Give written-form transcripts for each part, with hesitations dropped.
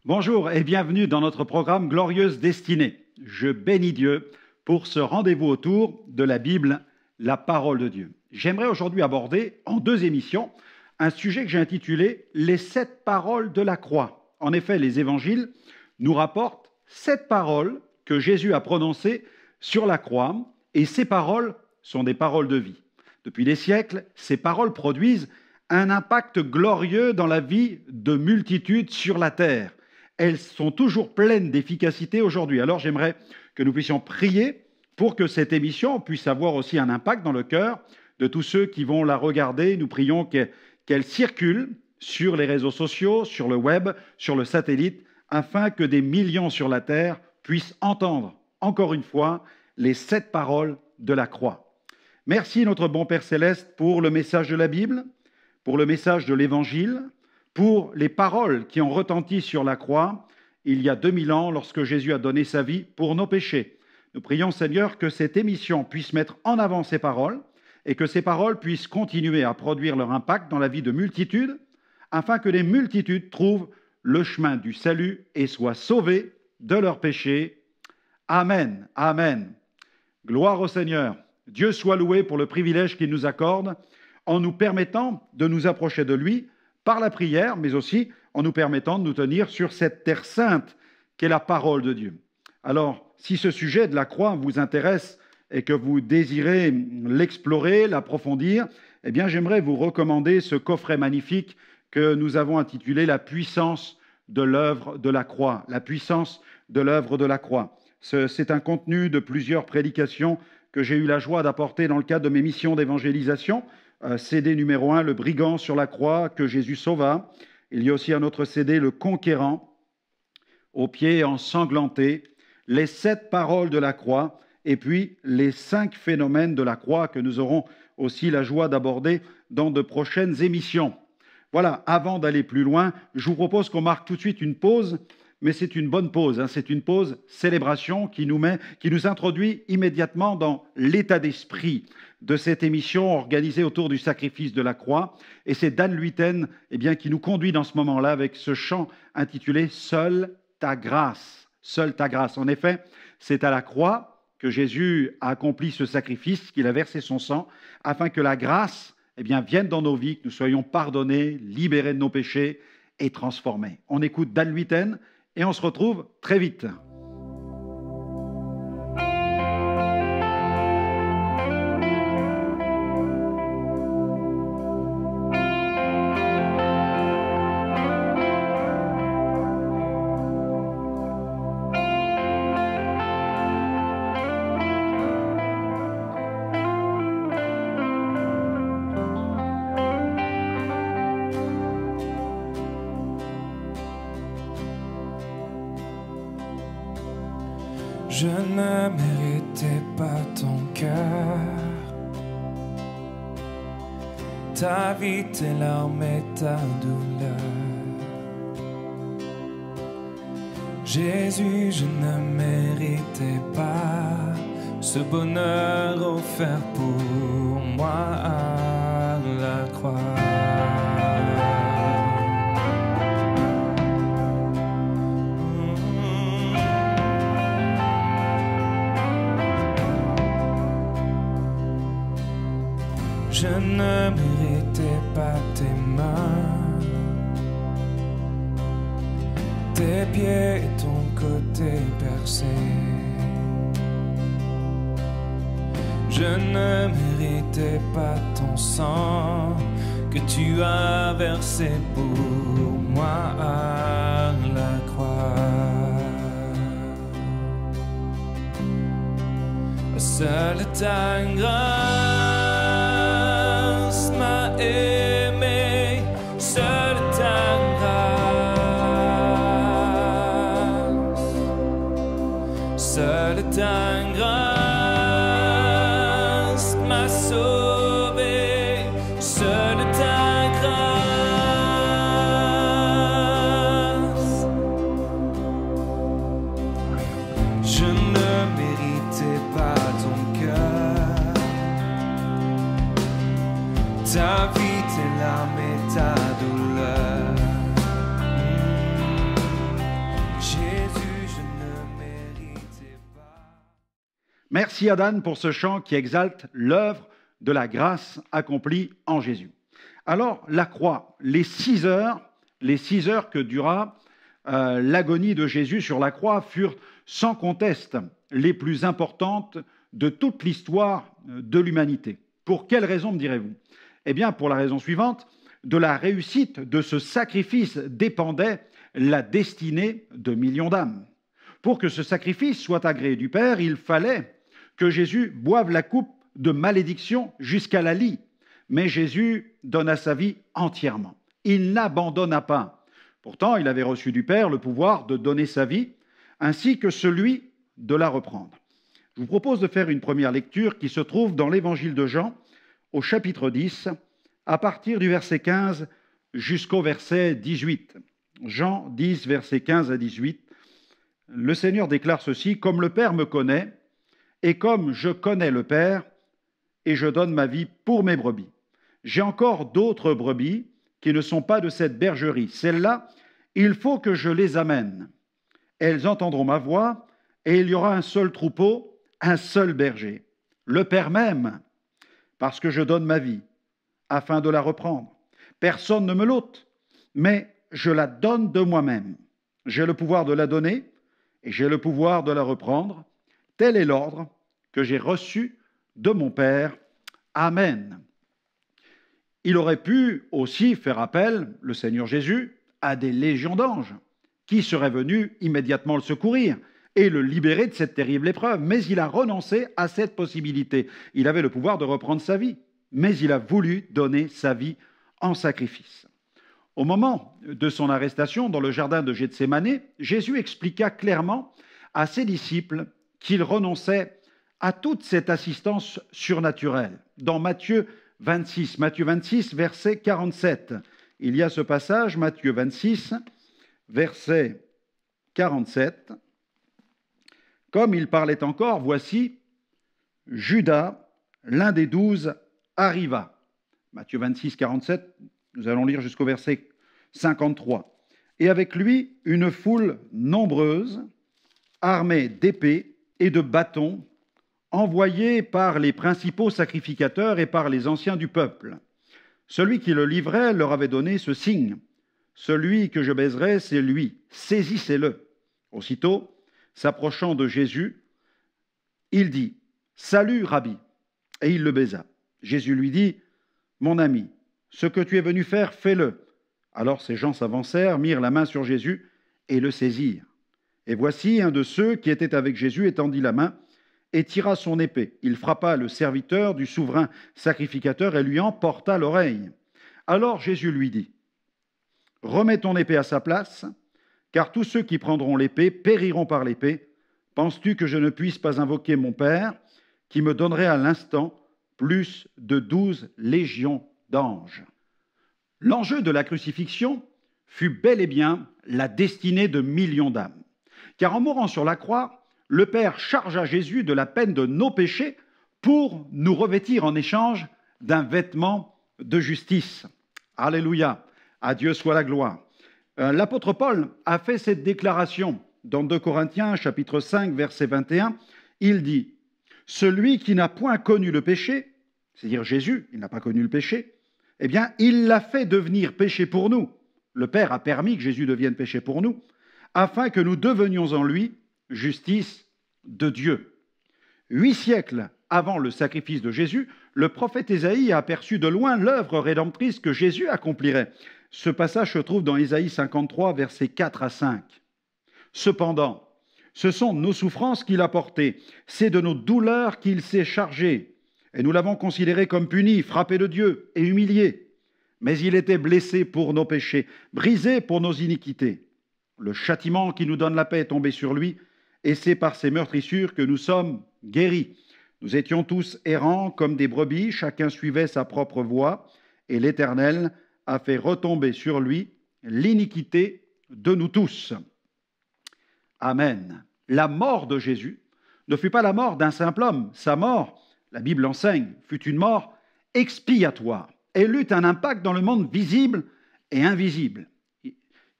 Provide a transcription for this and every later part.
Bonjour et bienvenue dans notre programme Glorieuse Destinée. Je bénis Dieu pour ce rendez-vous autour de la Bible, la parole de Dieu. J'aimerais aujourd'hui aborder en 2 émissions un sujet que j'ai intitulé « Les 7 paroles de la croix ». En effet, les évangiles nous rapportent 7 paroles que Jésus a prononcées sur la croix et ces paroles sont des paroles de vie. Depuis des siècles, ces paroles produisent un impact glorieux dans la vie de multitudes sur la terre. Elles sont toujours pleines d'efficacité aujourd'hui. Alors j'aimerais que nous puissions prier pour que cette émission puisse avoir aussi un impact dans le cœur de tous ceux qui vont la regarder. Nous prions qu'elle circule sur les réseaux sociaux, sur le web, sur le satellite, afin que des millions sur la terre puissent entendre, encore une fois, les 7 paroles de la croix. Merci notre bon Père Céleste pour le message de la Bible, pour le message de l'Évangile, pour les paroles qui ont retenti sur la croix il y a 2000 ans lorsque Jésus a donné sa vie pour nos péchés. Nous prions Seigneur que cette émission puisse mettre en avant ces paroles et que ces paroles puissent continuer à produire leur impact dans la vie de multitudes afin que les multitudes trouvent le chemin du salut et soient sauvées de leurs péchés. Amen. Amen. Gloire au Seigneur. Dieu soit loué pour le privilège qu'il nous accorde en nous permettant de nous approcher de lui par la prière, mais aussi en nous permettant de nous tenir sur cette terre sainte qu'est la parole de Dieu. Alors, si ce sujet de la croix vous intéresse et que vous désirez l'explorer, l'approfondir, eh bien, j'aimerais vous recommander ce coffret magnifique que nous avons intitulé « La puissance de l'œuvre de la croix ». La puissance de l'œuvre de la croix. C'est un contenu de plusieurs prédications que j'ai eu la joie d'apporter dans le cadre de mes missions d'évangélisation. CD numéro 1, le brigand sur la croix que Jésus sauva. Il y a aussi un autre CD, le conquérant, aux pieds ensanglantés, les 7 paroles de la croix, et puis les 5 phénomènes de la croix que nous aurons aussi la joie d'aborder dans de prochaines émissions. Voilà, avant d'aller plus loin, je vous propose qu'on marque tout de suite une pause, mais c'est une bonne pause, c'est une pause célébration qui nous introduit immédiatement dans l'état d'esprit de cette émission organisée autour du sacrifice de la croix. Et c'est Dan Luyten qui nous conduit dans ce moment-là avec ce chant intitulé « Seule ta grâce ». Seule ta grâce. En effet, c'est à la croix que Jésus a accompli ce sacrifice, qu'il a versé son sang, afin que la grâce vienne dans nos vies, que nous soyons pardonnés, libérés de nos péchés et transformés. On écoute Dan Luyten et on se retrouve très vite. Je ne méritais pas ton cœur, ta vie, tes larmes et ta douleur. Jésus, je ne méritais pas ce bonheur offert pour moi à la croix. Je ne méritais pas tes mains, tes pieds et ton côté percé. Je ne méritais pas ton sang que tu as versé pour moi à la croix. Seule ta grâce m'a aimé, seule ta grâce, seule ta grâce m'a sauvé, seule ta grâce. Je ne méritais pas ton cœur, ta vie, tes larmes et ta douleur. Merci à Dan pour ce chant qui exalte l'œuvre de la grâce accomplie en Jésus. Alors, la croix, les 6 heures que dura l'agonie de Jésus sur la croix furent sans conteste les plus importantes de toute l'histoire de l'humanité. Pour quelle raison, me direz-vous? Eh bien, pour la raison suivante, de la réussite de ce sacrifice dépendait la destinée de millions d'âmes. Pour que ce sacrifice soit agréé du Père, il fallait que Jésus boive la coupe de malédiction jusqu'à la lie. Mais Jésus donna sa vie entièrement. Il n'abandonna pas. Pourtant, il avait reçu du Père le pouvoir de donner sa vie, ainsi que celui de la reprendre. Je vous propose de faire une première lecture qui se trouve dans l'Évangile de Jean, au chapitre 10, à partir du verset 15 jusqu'au verset 18. Jean 10, versets 15 à 18. Le Seigneur déclare ceci: « Comme le Père me connaît, et comme je connais le Père, et je donne ma vie pour mes brebis. J'ai encore d'autres brebis qui ne sont pas de cette bergerie. Celles-là, il faut que je les amène. Elles entendront ma voix, et il y aura un seul troupeau, un seul berger. Le Père m'aime, parce que je donne ma vie, afin de la reprendre. Personne ne me l'ôte, mais je la donne de moi-même. J'ai le pouvoir de la donner, et j'ai le pouvoir de la reprendre. Tel est l'ordre que j'ai reçu de mon Père. Amen. » Il aurait pu aussi faire appel, le Seigneur Jésus, à des légions d'anges qui seraient venus immédiatement le secourir et le libérer de cette terrible épreuve. Mais il a renoncé à cette possibilité. Il avait le pouvoir de reprendre sa vie, mais il a voulu donner sa vie en sacrifice. Au moment de son arrestation dans le jardin de Gethsémanée, Jésus expliqua clairement à ses disciples qu'il renonçait à toute cette assistance surnaturelle. Dans Matthieu 26, verset 47, il y a ce passage, Matthieu 26, verset 47. Comme il parlait encore, voici, Judas, l'un des 12, arriva. Matthieu 26, 47, nous allons lire jusqu'au verset 53. Et avec lui, une foule nombreuse, armée d'épées et de bâtons, envoyés par les principaux sacrificateurs et par les anciens du peuple. Celui qui le livrait leur avait donné ce signe: « Celui que je baiserai, c'est lui, saisissez-le. » Aussitôt, s'approchant de Jésus, il dit: « Salut, Rabbi !» Et il le baisa. Jésus lui dit: « Mon ami, ce que tu es venu faire, fais-le. » Alors ces gens s'avancèrent, mirent la main sur Jésus et le saisirent. Et voici un de ceux qui étaient avec Jésus étendit la main et tira son épée. Il frappa le serviteur du souverain sacrificateur et lui emporta l'oreille. Alors Jésus lui dit: « Remets ton épée à sa place, car tous ceux qui prendront l'épée périront par l'épée. Penses-tu que je ne puisse pas invoquer mon Père, qui me donnerait à l'instant plus de 12 légions d'anges ?» L'enjeu de la crucifixion fut bel et bien la destinée de millions d'âmes. Car en mourant sur la croix, le Père chargea Jésus de la peine de nos péchés pour nous revêtir en échange d'un vêtement de justice. Alléluia, à Dieu soit la gloire. L'apôtre Paul a fait cette déclaration dans 2 Corinthiens, chapitre 5, verset 21. Il dit: « Celui qui n'a point connu le péché, c'est-à-dire Jésus, il n'a pas connu le péché, eh bien, il l'a fait devenir péché pour nous. » Le Père a permis que Jésus devienne péché pour nous, afin que nous devenions en lui justice de Dieu. 8 siècles avant le sacrifice de Jésus, le prophète Ésaïe a aperçu de loin l'œuvre rédemptrice que Jésus accomplirait. Ce passage se trouve dans Ésaïe 53, versets 4 à 5. Cependant, ce sont nos souffrances qu'il a portées, c'est de nos douleurs qu'il s'est chargé, et nous l'avons considéré comme puni, frappé de Dieu et humilié. Mais il était blessé pour nos péchés, brisé pour nos iniquités. Le châtiment qui nous donne la paix est tombé sur lui, et c'est par ses meurtrissures que nous sommes guéris. Nous étions tous errants comme des brebis, chacun suivait sa propre voie, et l'Éternel a fait retomber sur lui l'iniquité de nous tous. Amen. La mort de Jésus ne fut pas la mort d'un simple homme. Sa mort, la Bible enseigne, fut une mort expiatoire. Elle eut un impact dans le monde visible et invisible.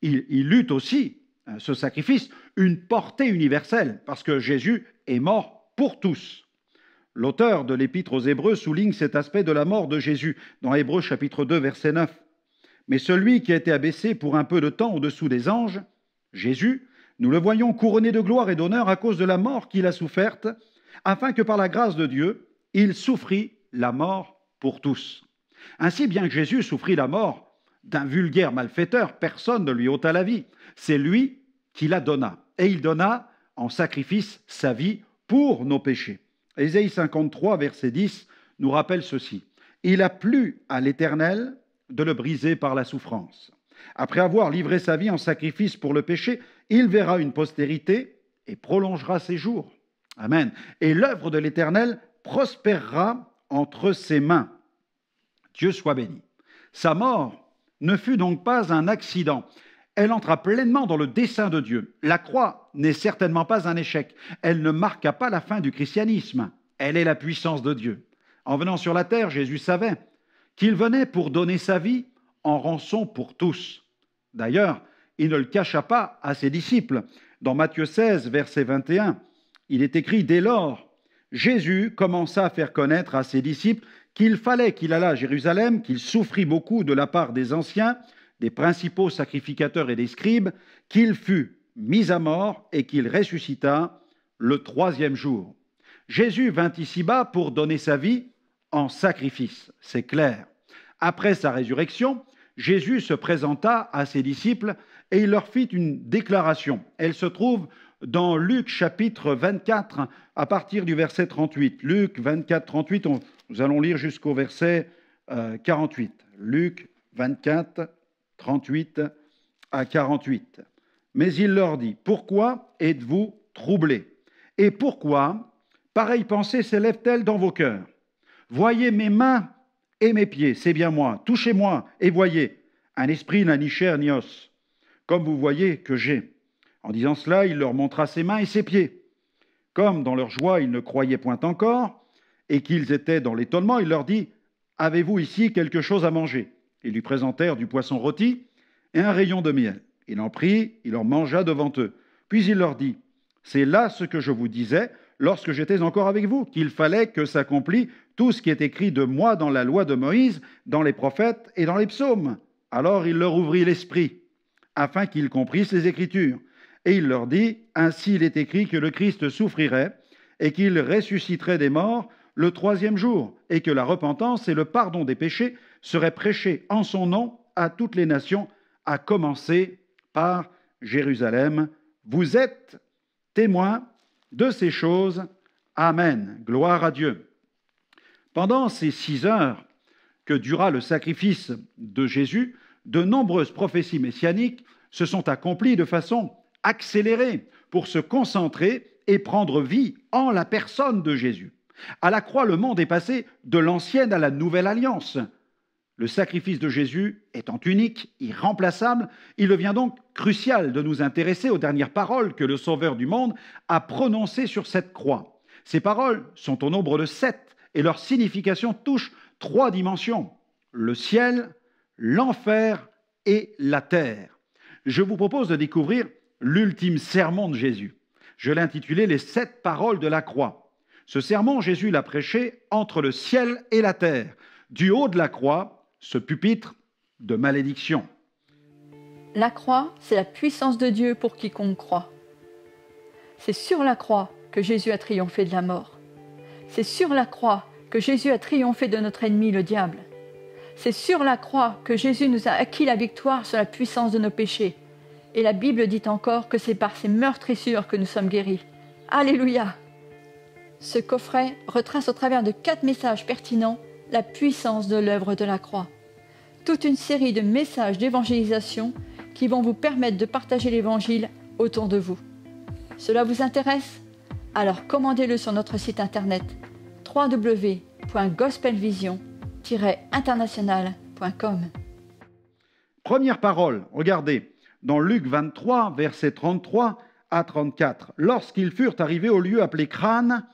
Il eut aussi, ce sacrifice, une portée universelle, parce que Jésus est mort pour tous. L'auteur de l'Épître aux Hébreux souligne cet aspect de la mort de Jésus dans Hébreux chapitre 2, verset 9. Mais celui qui a été abaissé pour un peu de temps au-dessous des anges, Jésus, nous le voyons couronné de gloire et d'honneur à cause de la mort qu'il a soufferte, afin que par la grâce de Dieu, il souffrit la mort pour tous. Ainsi, bien que Jésus souffrit la mort d'un vulgaire malfaiteur, personne ne lui ôta la vie. C'est lui qui la donna. Et il donna en sacrifice sa vie pour nos péchés. Ésaïe 53, verset 10, nous rappelle ceci. Il a plu à l'Éternel de le briser par la souffrance. Après avoir livré sa vie en sacrifice pour le péché, il verra une postérité et prolongera ses jours. Amen. Et l'œuvre de l'Éternel prospérera entre ses mains. Dieu soit béni. Sa mort ne fut donc pas un accident. Elle entra pleinement dans le dessein de Dieu. La croix n'est certainement pas un échec. Elle ne marqua pas la fin du christianisme. Elle est la puissance de Dieu. En venant sur la terre, Jésus savait qu'il venait pour donner sa vie en rançon pour tous. D'ailleurs, il ne le cacha pas à ses disciples. Dans Matthieu 16, verset 21, il est écrit « Dès lors, Jésus commença à faire connaître à ses disciples qu'il fallait qu'il allât à Jérusalem, qu'il souffrit beaucoup de la part des anciens, des principaux sacrificateurs et des scribes, qu'il fut mis à mort et qu'il ressuscita le troisième jour. » Jésus vint ici-bas pour donner sa vie en sacrifice, c'est clair. Après sa résurrection, Jésus se présenta à ses disciples et il leur fit une déclaration. Elle se trouve dans Luc chapitre 24 à partir du verset 38. Luc 24, 38, nous allons lire jusqu'au verset 48. Luc 24, 38 à 48. Mais il leur dit, « Pourquoi êtes-vous troublés? Et pourquoi pareille pensée s'élève-t-elle dans vos cœurs? Voyez mes mains et mes pieds, c'est bien moi. Touchez-moi et voyez. Un esprit n'a ni chair ni os, comme vous voyez que j'ai. » En disant cela, il leur montra ses mains et ses pieds. Comme dans leur joie, ils ne croyaient point encore, et qu'ils étaient dans l'étonnement, il leur dit, « Avez-vous ici quelque chose à manger ?» Ils lui présentèrent du poisson rôti et un rayon de miel. Il en prit, il en mangea devant eux. Puis il leur dit, « C'est là ce que je vous disais lorsque j'étais encore avec vous, qu'il fallait que s'accomplît tout ce qui est écrit de moi dans la loi de Moïse, dans les prophètes et dans les psaumes. » Alors il leur ouvrit l'esprit, afin qu'ils comprissent les Écritures. Et il leur dit, « Ainsi il est écrit que le Christ souffrirait et qu'il ressusciterait des morts le troisième jour, et que la repentance et le pardon des péchés seraient prêchés en son nom à toutes les nations, à commencer par Jérusalem. Vous êtes témoins de ces choses. Amen. » Gloire à Dieu. Pendant ces 6 heures que dura le sacrifice de Jésus, de nombreuses prophéties messianiques se sont accomplies de façon accélérée pour se concentrer et prendre vie en la personne de Jésus. À la croix, le monde est passé de l'ancienne à la nouvelle alliance. Le sacrifice de Jésus étant unique, irremplaçable, il devient donc crucial de nous intéresser aux dernières paroles que le Sauveur du monde a prononcées sur cette croix. Ces paroles sont au nombre de 7 et leur signification touche 3 dimensions, le ciel, l'enfer et la terre. Je vous propose de découvrir l'ultime sermon de Jésus. Je l'ai intitulé « Les 7 paroles de la croix ». Ce sermon, Jésus l'a prêché entre le ciel et la terre. Du haut de la croix, ce pupitre de malédiction. La croix, c'est la puissance de Dieu pour quiconque croit. C'est sur la croix que Jésus a triomphé de la mort. C'est sur la croix que Jésus a triomphé de notre ennemi, le diable. C'est sur la croix que Jésus nous a acquis la victoire sur la puissance de nos péchés. Et la Bible dit encore que c'est par ses meurtrissures que nous sommes guéris. Alléluia! Ce coffret retrace au travers de 4 messages pertinents la puissance de l'œuvre de la croix. Toute une série de messages d'évangélisation qui vont vous permettre de partager l'Évangile autour de vous. Cela vous intéresse? Alors commandez-le sur notre site internet www.gospelvision-international.com. Première parole, regardez, dans Luc 23, versets 33 à 34. Lorsqu'ils furent arrivés au lieu appelé Crâne,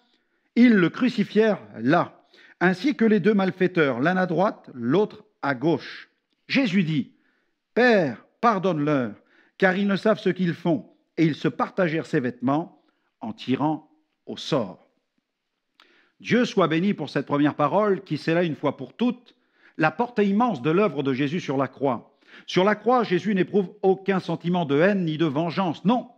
ils le crucifièrent là, ainsi que les 2 malfaiteurs, l'un à droite, l'autre à gauche. Jésus dit, « Père, pardonne-leur, car ils ne savent ce qu'ils font. » Et ils se partagèrent ses vêtements en tirant au sort. Dieu soit béni pour cette première parole qui scella une fois pour toutes la portée immense de l'œuvre de Jésus sur la croix. Sur la croix, Jésus n'éprouve aucun sentiment de haine ni de vengeance. Non,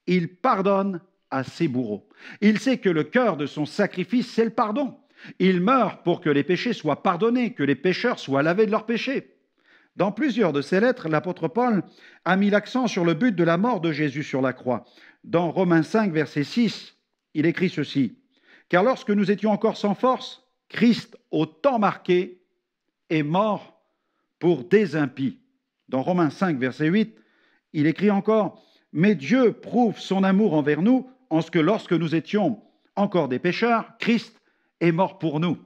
il pardonne à ses bourreaux. Il sait que le cœur de son sacrifice, c'est le pardon. Il meurt pour que les péchés soient pardonnés, que les pécheurs soient lavés de leurs péchés. Dans plusieurs de ses lettres, l'apôtre Paul a mis l'accent sur le but de la mort de Jésus sur la croix. Dans Romains 5, verset 6, il écrit ceci. « Car lorsque nous étions encore sans force, Christ, au temps marqué, est mort pour des impies. » Dans Romains 5, verset 8, il écrit encore « Mais Dieu prouve son amour envers nous en ce que lorsque nous étions encore des pécheurs, Christ est mort pour nous. »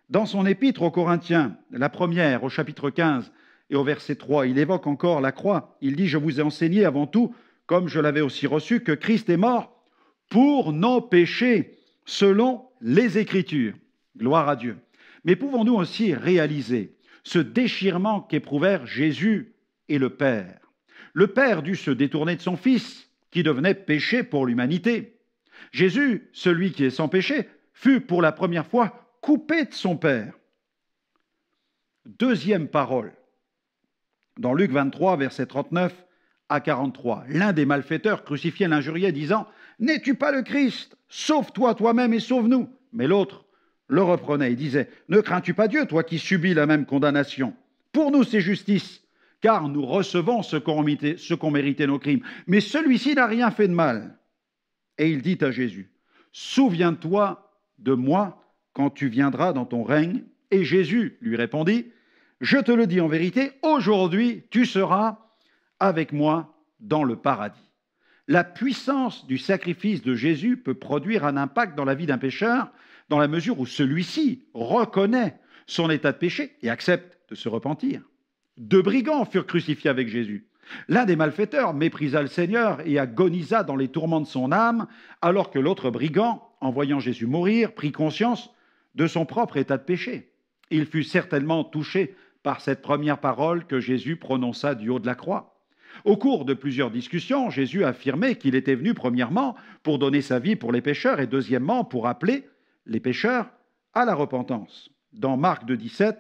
Dans son épître aux Corinthiens, la première, au chapitre 15 et au verset 3, il évoque encore la croix. Il dit « Je vous ai enseigné avant tout, comme je l'avais aussi reçu, que Christ est mort pour nos péchés, selon les Écritures. » Gloire à Dieu. Mais pouvons-nous aussi réaliser ce déchirement qu'éprouvèrent Jésus et le Père? Le Père dut se détourner de son Fils, qui devenait péché pour l'humanité. Jésus, celui qui est sans péché, fut pour la première fois coupé de son Père. Deuxième parole, dans Luc 23, versets 39 à 43. L'un des malfaiteurs crucifiait l'injuriait, disant « N'es-tu pas le Christ? Sauve-toi toi-même et sauve-nous. » Mais l'autre le reprenait et disait « Ne crains-tu pas Dieu, toi qui subis la même condamnation? Pour nous, c'est justice, car nous recevons ce qu'ont mérité nos crimes. Mais celui-ci n'a rien fait de mal. » Et il dit à Jésus « Souviens-toi de moi quand tu viendras dans ton règne. » Et Jésus lui répondit « Je te le dis en vérité, aujourd'hui tu seras avec moi dans le paradis. » La puissance du sacrifice de Jésus peut produire un impact dans la vie d'un pécheur dans la mesure où celui-ci reconnaît son état de péché et accepte de se repentir. Deux brigands furent crucifiés avec Jésus. L'un des malfaiteurs méprisa le Seigneur et agonisa dans les tourments de son âme, alors que l'autre brigand, en voyant Jésus mourir, prit conscience de son propre état de péché. Il fut certainement touché par cette première parole que Jésus prononça du haut de la croix. Au cours de plusieurs discussions, Jésus affirmait qu'il était venu premièrement pour donner sa vie pour les pécheurs et deuxièmement pour appeler les pécheurs à la repentance. Dans Marc 2,17,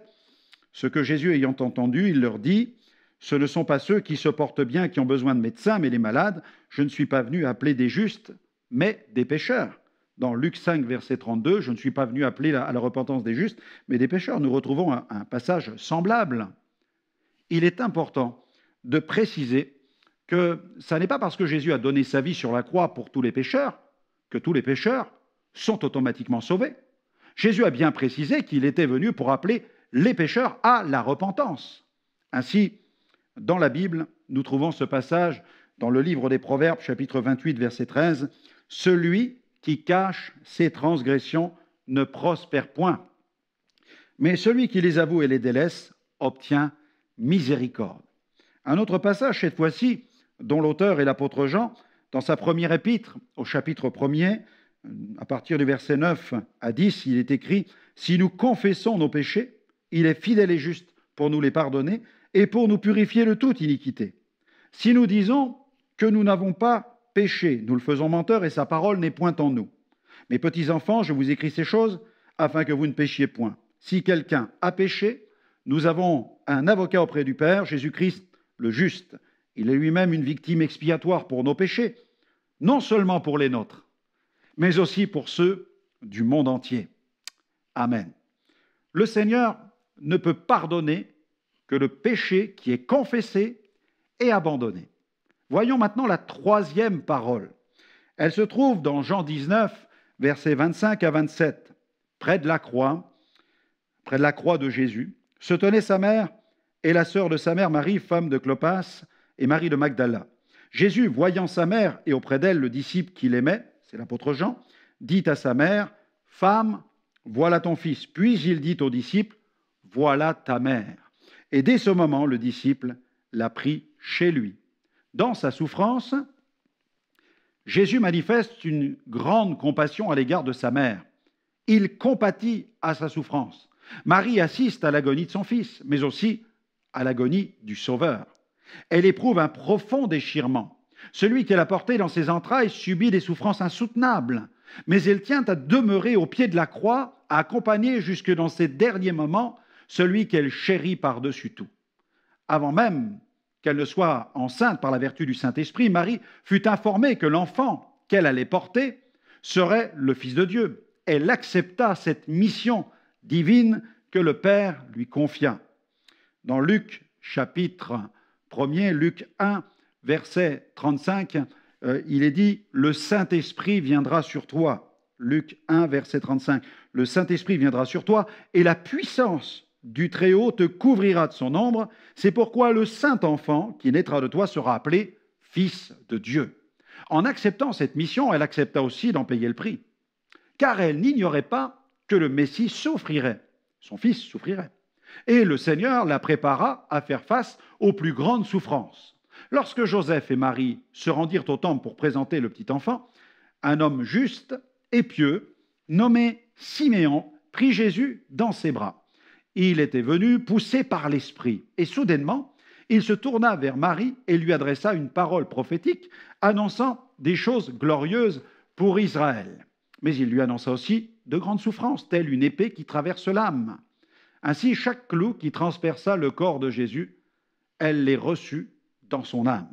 ce que Jésus ayant entendu, il leur dit « Ce ne sont pas ceux qui se portent bien qui ont besoin de médecins, mais les malades. Je ne suis pas venu appeler des justes, mais des pécheurs. » Dans Luc 5, verset 32, « Je ne suis pas venu appeler à la repentance des justes, mais des pécheurs. » Nous retrouvons un passage semblable. Il est important de préciser que ce n'est pas parce que Jésus a donné sa vie sur la croix pour tous les pécheurs que tous les pécheurs sont automatiquement sauvés. Jésus a bien précisé qu'il était venu pour appeler les pécheurs à la repentance. Ainsi, dans la Bible, nous trouvons ce passage dans le livre des Proverbes, chapitre 28, verset 13, « Celui qui cache ses transgressions ne prospère point, mais celui qui les avoue et les délaisse obtient miséricorde. » Un autre passage, cette fois-ci, dont l'auteur est l'apôtre Jean, dans sa première épître, au chapitre 1er, à partir du verset 9 à 10, il est écrit « Si nous confessons nos péchés, il est fidèle et juste pour nous les pardonner et pour nous purifier de toute iniquité. Si nous disons que nous n'avons pas péché, nous le faisons menteur et sa parole n'est point en nous. Mes petits enfants, je vous écris ces choses afin que vous ne péchiez point. Si quelqu'un a péché, nous avons un avocat auprès du Père, Jésus-Christ, le juste. Il est lui-même une victime expiatoire pour nos péchés, non seulement pour les nôtres, mais aussi pour ceux du monde entier. Amen. Le Seigneur ne peut pardonner que le péché qui est confessé et abandonné. Voyons maintenant la troisième parole. Elle se trouve dans Jean 19, versets 25 à 27. Près de la croix de Jésus, se tenaient sa mère et la sœur de sa mère, Marie, femme de Clopas, et Marie de Magdala. Jésus, voyant sa mère et auprès d'elle le disciple qu'il aimait, c'est l'apôtre Jean, dit à sa mère, « Femme, voilà ton fils. » Puis il dit au disciple, « Voilà ta mère. » Et dès ce moment, le disciple l'a pris chez lui. Dans sa souffrance, Jésus manifeste une grande compassion à l'égard de sa mère. Il compatit à sa souffrance. Marie assiste à l'agonie de son fils, mais aussi à l'agonie du Sauveur. Elle éprouve un profond déchirement. Celui qu'elle a porté dans ses entrailles subit des souffrances insoutenables. mais elle tient à demeurer au pied de la croix, à accompagner jusque dans ses derniers moments celui qu'elle chérit par-dessus tout. Avant même qu'elle ne soit enceinte par la vertu du Saint-Esprit, Marie fut informée que l'enfant qu'elle allait porter serait le Fils de Dieu. Elle accepta cette mission divine que le Père lui confia. Dans Luc chapitre 1er, Luc 1, verset 35, il est dit « Le Saint-Esprit viendra sur toi ». Luc 1, verset 35. « Le Saint-Esprit viendra sur toi et la puissance du Très-Haut te couvrira de son ombre. C'est pourquoi le Saint-Enfant qui naîtra de toi sera appelé Fils de Dieu. » En acceptant cette mission, elle accepta aussi d'en payer le prix, car elle n'ignorait pas que le Messie souffrirait. Son Fils souffrirait. Et le Seigneur la prépara à faire face aux plus grandes souffrances. Lorsque Joseph et Marie se rendirent au temple pour présenter le petit enfant, un homme juste et pieux, nommé Siméon, prit Jésus dans ses bras. Il était venu poussé par l'Esprit, et soudainement, il se tourna vers Marie et lui adressa une parole prophétique, annonçant des choses glorieuses pour Israël. Mais il lui annonça aussi de grandes souffrances, telle une épée qui traverse l'âme. Ainsi, chaque clou qui transperça le corps de Jésus, elle les reçut dans son âme.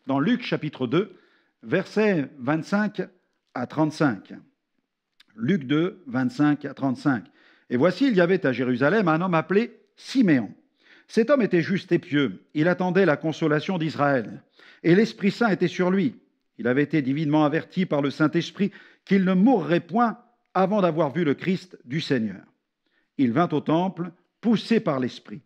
Dans Luc chapitre 2, versets 25 à 35. Luc 2, 25 à 35. « Et voici, il y avait à Jérusalem un homme appelé Siméon. Cet homme était juste et pieux. Il attendait la consolation d'Israël. Et l'Esprit Saint était sur lui. Il avait été divinement averti par le Saint-Esprit qu'il ne mourrait point avant d'avoir vu le Christ du Seigneur. Il vint au temple, poussé par l'Esprit.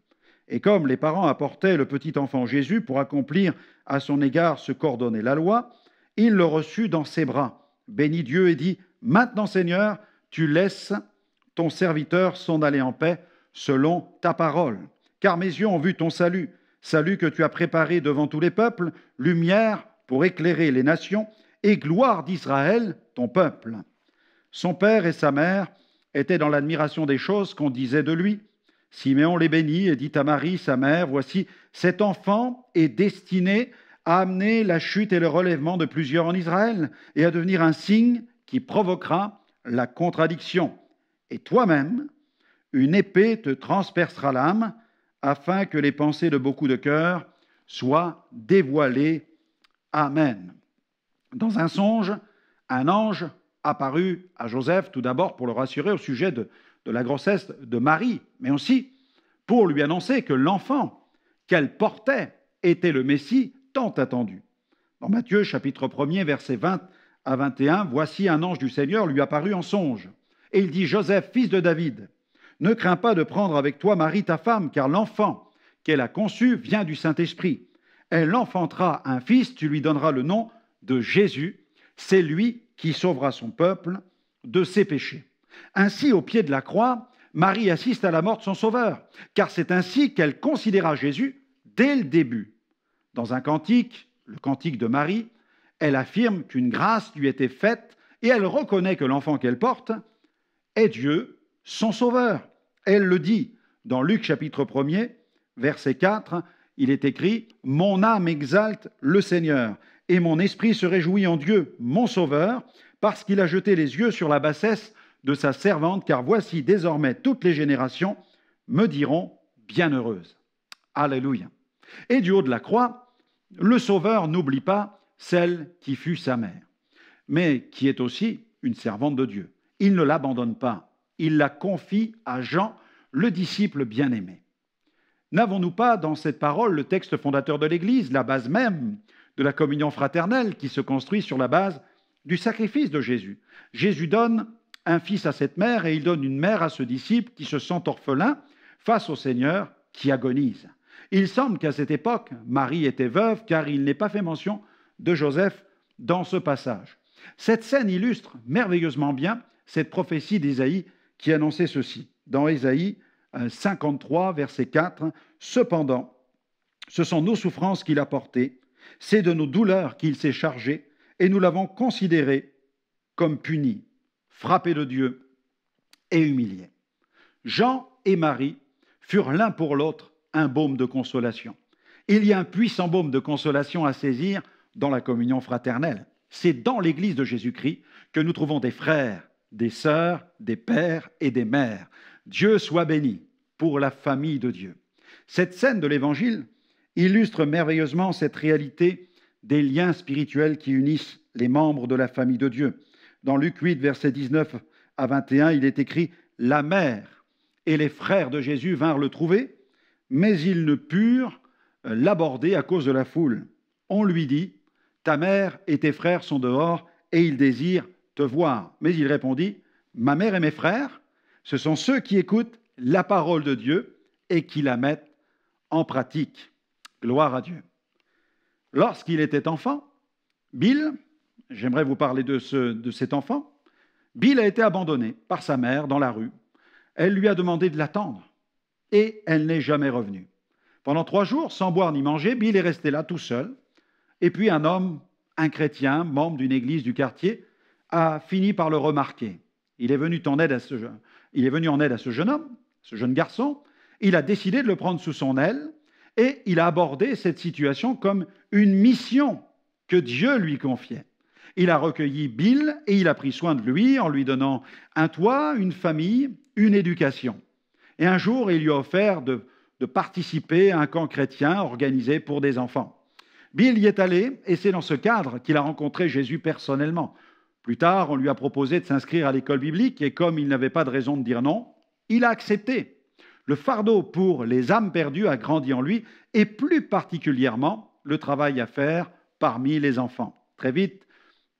Et comme les parents apportaient le petit enfant Jésus pour accomplir à son égard ce qu'ordonnait la loi, il le reçut dans ses bras, bénit Dieu et dit « Maintenant, Seigneur, tu laisses ton serviteur s'en aller en paix selon ta parole. Car mes yeux ont vu ton salut, salut que tu as préparé devant tous les peuples, lumière pour éclairer les nations et gloire d'Israël, ton peuple. » Son père et sa mère étaient dans l'admiration des choses qu'on disait de lui. Siméon les bénit et dit à Marie, sa mère, « Voici, cet enfant est destiné à amener la chute et le relèvement de plusieurs en Israël et à devenir un signe qui provoquera la contradiction. Et toi-même, une épée te transpercera l'âme afin que les pensées de beaucoup de cœurs soient dévoilées. Amen. » Dans un songe, un ange apparut à Joseph, tout d'abord pour le rassurer au sujet de la grossesse de Marie, mais aussi pour lui annoncer que l'enfant qu'elle portait était le Messie tant attendu. Dans Matthieu, chapitre 1er, versets 20 à 21, « Voici un ange du Seigneur lui apparut en songe. Et il dit, Joseph, fils de David, ne crains pas de prendre avec toi Marie ta femme, car l'enfant qu'elle a conçu vient du Saint-Esprit. Elle enfantera un fils, tu lui donneras le nom de Jésus. C'est lui qui sauvera son peuple de ses péchés. » Ainsi, au pied de la croix, Marie assiste à la mort de son Sauveur, car c'est ainsi qu'elle considéra Jésus dès le début. Dans un cantique, le cantique de Marie, elle affirme qu'une grâce lui était faite et elle reconnaît que l'enfant qu'elle porte est Dieu, son Sauveur. Elle le dit dans Luc chapitre 1er, verset 4, il est écrit « Mon âme exalte le Seigneur, et mon esprit se réjouit en Dieu, mon Sauveur, parce qu'il a jeté les yeux sur la bassesse de sa servante, car voici désormais toutes les générations me diront bienheureuse. » Alléluia. Et du haut de la croix, le Sauveur n'oublie pas celle qui fut sa mère, mais qui est aussi une servante de Dieu. Il ne l'abandonne pas, il la confie à Jean, le disciple bien-aimé. N'avons-nous pas dans cette parole le texte fondateur de l'Église, la base même de la communion fraternelle qui se construit sur la base du sacrifice de Jésus? Jésus donne un fils à cette mère et il donne une mère à ce disciple qui se sent orphelin face au Seigneur qui agonise. Il semble qu'à cette époque, Marie était veuve car il n'est pas fait mention de Joseph dans ce passage. Cette scène illustre merveilleusement bien cette prophétie d'Ésaïe qui annonçait ceci. Dans Ésaïe 53, verset 4, « Cependant, ce sont nos souffrances qu'il a portées, c'est de nos douleurs qu'il s'est chargé, et nous l'avons considéré comme puni, frappé de Dieu et humilié. » Jean et Marie furent l'un pour l'autre un baume de consolation. Il y a un puissant baume de consolation à saisir dans la communion fraternelle. C'est dans l'Église de Jésus-Christ que nous trouvons des frères, des sœurs, des pères et des mères. Dieu soit béni pour la famille de Dieu. Cette scène de l'Évangile illustre merveilleusement cette réalité des liens spirituels qui unissent les membres de la famille de Dieu. Dans Luc 8, versets 19 à 21, il est écrit « La mère et les frères de Jésus vinrent le trouver, mais ils ne purent l'aborder à cause de la foule. On lui dit « Ta mère et tes frères sont dehors et ils désirent te voir. » Mais il répondit « Ma mère et mes frères, ce sont ceux qui écoutent la parole de Dieu et qui la mettent en pratique. » Gloire à Dieu. Lorsqu'il était enfant, Bill, j'aimerais vous parler de cet enfant, Bill a été abandonné par sa mère dans la rue. Elle lui a demandé de l'attendre et elle n'est jamais revenue. Pendant 3 jours, sans boire ni manger, Bill est resté là tout seul. Et puis un homme, un chrétien, membre d'une église du quartier, a fini par le remarquer. Il est venu en aide à ce jeune homme, ce jeune garçon. Il a décidé de le prendre sous son aile et il a abordé cette situation comme une mission que Dieu lui confiait. Il a recueilli Bill et il a pris soin de lui en lui donnant un toit, une famille, une éducation. Et un jour, il lui a offert de participer à un camp chrétien organisé pour des enfants. Bill y est allé et c'est dans ce cadre qu'il a rencontré Jésus personnellement. Plus tard, on lui a proposé de s'inscrire à l'école biblique et comme il n'avait pas de raison de dire non, il a accepté. Le fardeau pour les âmes perdues a grandi en lui et plus particulièrement le travail à faire parmi les enfants. Très vite,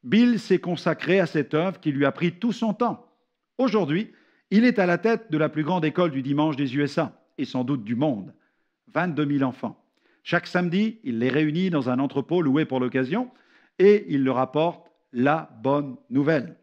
Bill s'est consacré à cette œuvre qui lui a pris tout son temps. Aujourd'hui, il est à la tête de la plus grande école du dimanche des USA et sans doute du monde. 22 000 enfants. Chaque samedi, il les réunit dans un entrepôt loué pour l'occasion et il leur apporte la bonne nouvelle.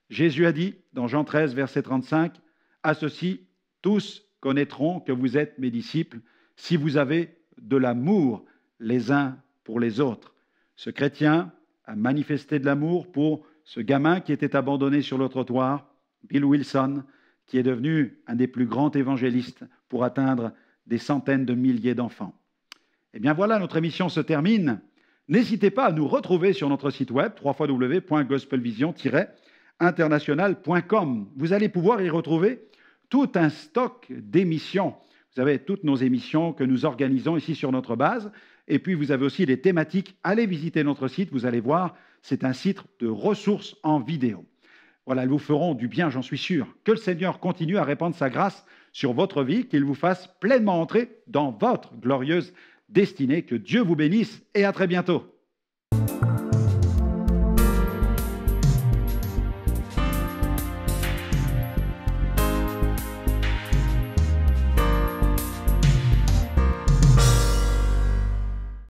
Jésus a dit, dans Jean 13, verset 35, « À ceci, tous connaîtront que vous êtes mes disciples si vous avez de l'amour les uns pour les autres. » Ce chrétien a manifesté de l'amour pour ce gamin qui était abandonné sur le trottoir, Bill Wilson, qui est devenu un des plus grands évangélistes pour atteindre des centaines de milliers d'enfants. Eh bien voilà, notre émission se termine. N'hésitez pas à nous retrouver sur notre site web www.gospelvision-international.com. Vous allez pouvoir y retrouver tout un stock d'émissions. Vous avez toutes nos émissions que nous organisons ici sur notre base. Et puis, vous avez aussi des thématiques. Allez visiter notre site, vous allez voir, c'est un site de ressources en vidéo. Voilà, elles vous feront du bien, j'en suis sûr. Que le Seigneur continue à répandre sa grâce sur votre vie, qu'il vous fasse pleinement entrer dans votre glorieuse destinée. Que Dieu vous bénisse et à très bientôt.